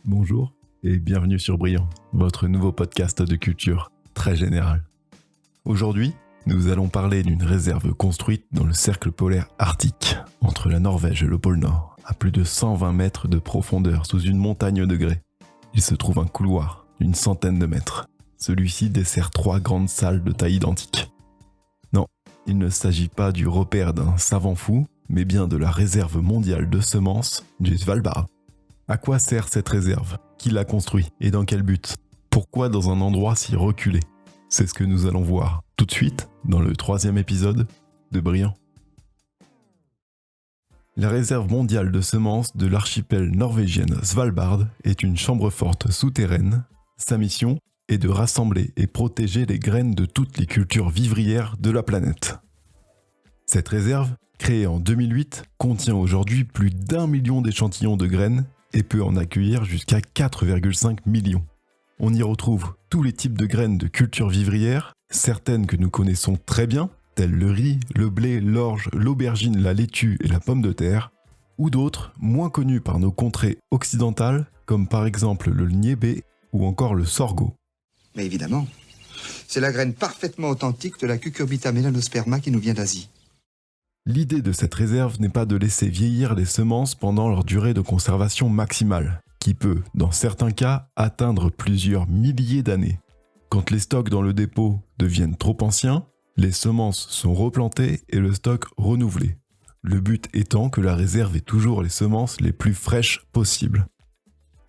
Bonjour et bienvenue sur Brillant, votre nouveau podcast de culture très général. Aujourd'hui, nous allons parler d'une réserve construite dans le cercle polaire arctique, entre la Norvège et le pôle Nord, à plus de 120 mètres de profondeur sous une montagne de grès. Il se trouve un couloir d'une centaine de mètres. Celui-ci dessert 3 grandes salles de taille identique. Non, il ne s'agit pas du repère d'un savant fou, mais bien de la réserve mondiale de semences du Svalbard. À quoi sert cette réserve ? Qui l'a construite et dans quel but ? Pourquoi dans un endroit si reculé ? C'est ce que nous allons voir tout de suite dans le 3e épisode de Brillant. La réserve mondiale de semences de l'archipel norvégienne Svalbard est une chambre forte souterraine. Sa mission est de rassembler et protéger les graines de toutes les cultures vivrières de la planète. Cette réserve, créée en 2008, contient aujourd'hui plus d'1 million d'échantillons de graines et peut en accueillir jusqu'à 4,5 millions. On y retrouve tous les types de graines de cultures vivrières, certaines que nous connaissons très bien, telles le riz, le blé, l'orge, l'aubergine, la laitue et la pomme de terre, ou d'autres moins connues par nos contrées occidentales, comme par exemple le niébé ou encore le sorgho. Mais évidemment, c'est la graine parfaitement authentique de la Cucurbita melanosperma qui nous vient d'Asie. L'idée de cette réserve n'est pas de laisser vieillir les semences pendant leur durée de conservation maximale, qui peut, dans certains cas, atteindre plusieurs milliers d'années. Quand les stocks dans le dépôt deviennent trop anciens, les semences sont replantées et le stock renouvelé. Le but étant que la réserve ait toujours les semences les plus fraîches possibles.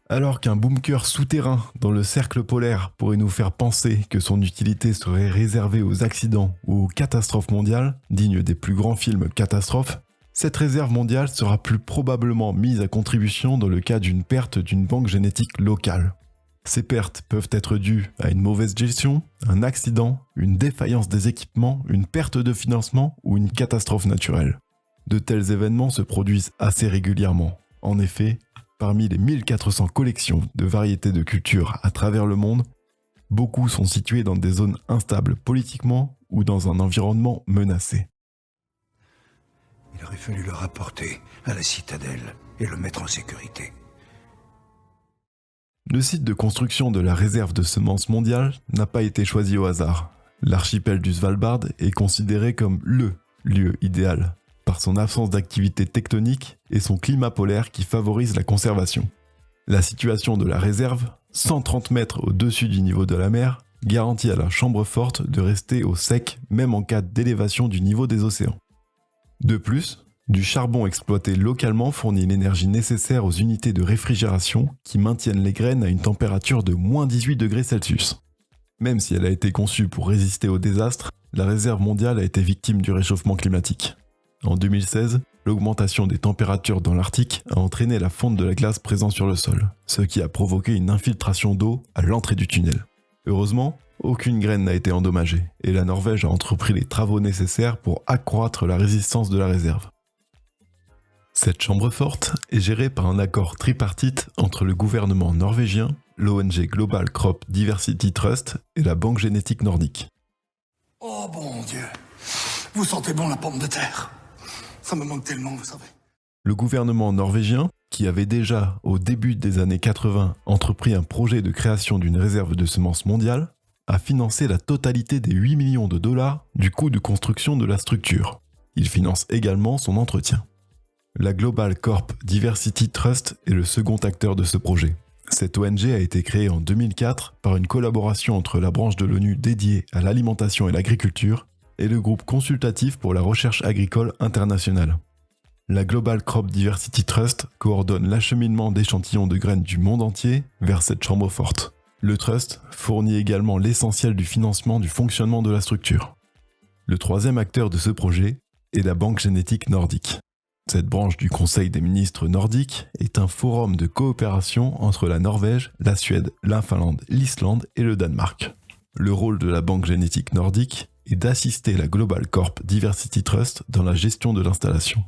Alors qu'un bunker souterrain dans le cercle polaire pourrait nous faire penser que son utilité serait réservée aux accidents ou aux catastrophes mondiales, dignes des plus grands films catastrophes, cette réserve mondiale sera plus probablement mise à contribution dans le cas d'une perte d'une banque génétique locale. Ces pertes peuvent être dues à une mauvaise gestion, un accident, une défaillance des équipements, une perte de financement ou une catastrophe naturelle. De tels événements se produisent assez régulièrement. En effet, parmi les 1400 collections de variétés de cultures à travers le monde, beaucoup sont situées dans des zones instables politiquement ou dans un environnement menacé. Il aurait fallu le rapporter à la citadelle et le mettre en sécurité. Le site de construction de la réserve de semences mondiale n'a pas été choisi au hasard. L'archipel du Svalbard est considéré comme le lieu idéal, par son absence d'activité tectonique et son climat polaire qui favorise la conservation. La situation de la réserve, 130 mètres au-dessus du niveau de la mer, garantit à la chambre forte de rester au sec même en cas d'élévation du niveau des océans. De plus, du charbon exploité localement fournit l'énergie nécessaire aux unités de réfrigération qui maintiennent les graines à une température de moins 18 degrés Celsius. Même si elle a été conçue pour résister aux désastres, la réserve mondiale a été victime du réchauffement climatique. En 2016, l'augmentation des températures dans l'Arctique a entraîné la fonte de la glace présente sur le sol, ce qui a provoqué une infiltration d'eau à l'entrée du tunnel. Heureusement, aucune graine n'a été endommagée, et la Norvège a entrepris les travaux nécessaires pour accroître la résistance de la réserve. Cette chambre forte est gérée par un accord tripartite entre le gouvernement norvégien, l'ONG Global Crop Diversity Trust et la Banque génétique nordique. Oh bon Dieu, vous sentez bon la pomme de terre ? Ça me manque tellement, vous savez. Le gouvernement norvégien, qui avait déjà, au début des années 80, entrepris un projet de création d'une réserve de semences mondiale, a financé la totalité des 8 millions de dollars du coût de construction de la structure. Il finance également son entretien. La Global Corp Diversity Trust est le second acteur de ce projet. Cette ONG a été créée en 2004 par une collaboration entre la branche de l'ONU dédiée à l'alimentation et l'agriculture et le groupe consultatif pour la recherche agricole internationale. La Global Crop Diversity Trust coordonne l'acheminement d'échantillons de graines du monde entier vers cette chambre forte. Le Trust fournit également l'essentiel du financement du fonctionnement de la structure. Le troisième acteur de ce projet est la Banque génétique nordique. Cette branche du Conseil des ministres nordiques est un forum de coopération entre la Norvège, la Suède, la Finlande, l'Islande et le Danemark. Le rôle de la Banque génétique nordique est d'assister la Global Corp Diversity Trust dans la gestion de l'installation.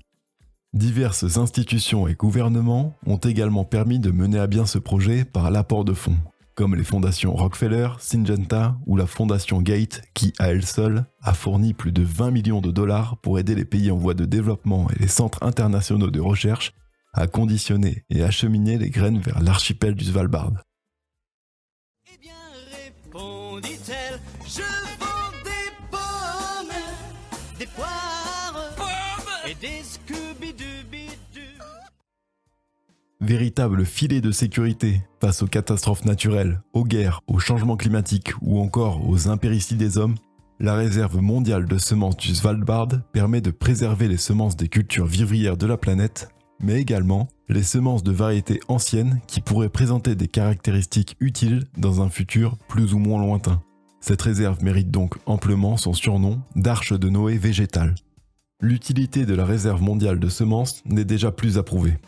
Diverses institutions et gouvernements ont également permis de mener à bien ce projet par l'apport de fonds, comme les fondations Rockefeller, Syngenta ou la fondation Gates qui, à elle seule, a fourni plus de 20 millions de dollars pour aider les pays en voie de développement et les centres internationaux de recherche à conditionner et acheminer les graines vers l'archipel du Svalbard. Eh bien, répondit-elle, je vends des pommes, des poires et des scooby-dooby-doo. Véritable filet de sécurité face aux catastrophes naturelles, aux guerres, aux changements climatiques ou encore aux impérities des hommes, la réserve mondiale de semences du Svalbard permet de préserver les semences des cultures vivrières de la planète, mais également les semences de variétés anciennes qui pourraient présenter des caractéristiques utiles dans un futur plus ou moins lointain. Cette réserve mérite donc amplement son surnom d'Arche de Noé végétale. L'utilité de la réserve mondiale de semences n'est déjà plus approuvée.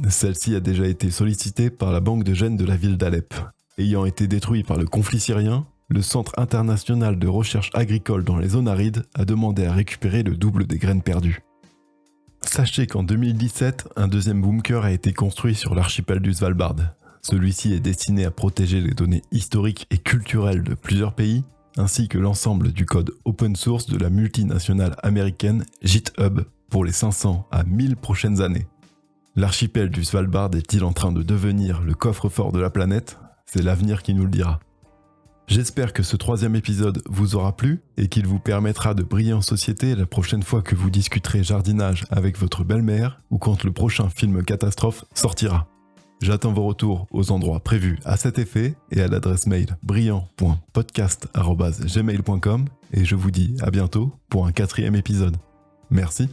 Celle-ci a déjà été sollicitée par la banque de gènes de la ville d'Alep. Ayant été détruit par le conflit syrien, le Centre international de recherche agricole dans les zones arides a demandé à récupérer le double des graines perdues. Sachez qu'en 2017, un deuxième bunker a été construit sur l'archipel du Svalbard. Celui-ci est destiné à protéger les données historiques et culturelles de plusieurs pays, ainsi que l'ensemble du code open source de la multinationale américaine GitHub pour les 500 à 1000 prochaines années. L'archipel du Svalbard est-il en train de devenir le coffre-fort de la planète ? C'est l'avenir qui nous le dira. J'espère que ce 3e épisode vous aura plu et qu'il vous permettra de briller en société la prochaine fois que vous discuterez jardinage avec votre belle-mère ou quand le prochain film catastrophe sortira. J'attends vos retours aux endroits prévus à cet effet et à l'adresse mail brillant.podcast@gmail.com et je vous dis à bientôt pour un 4e épisode. Merci.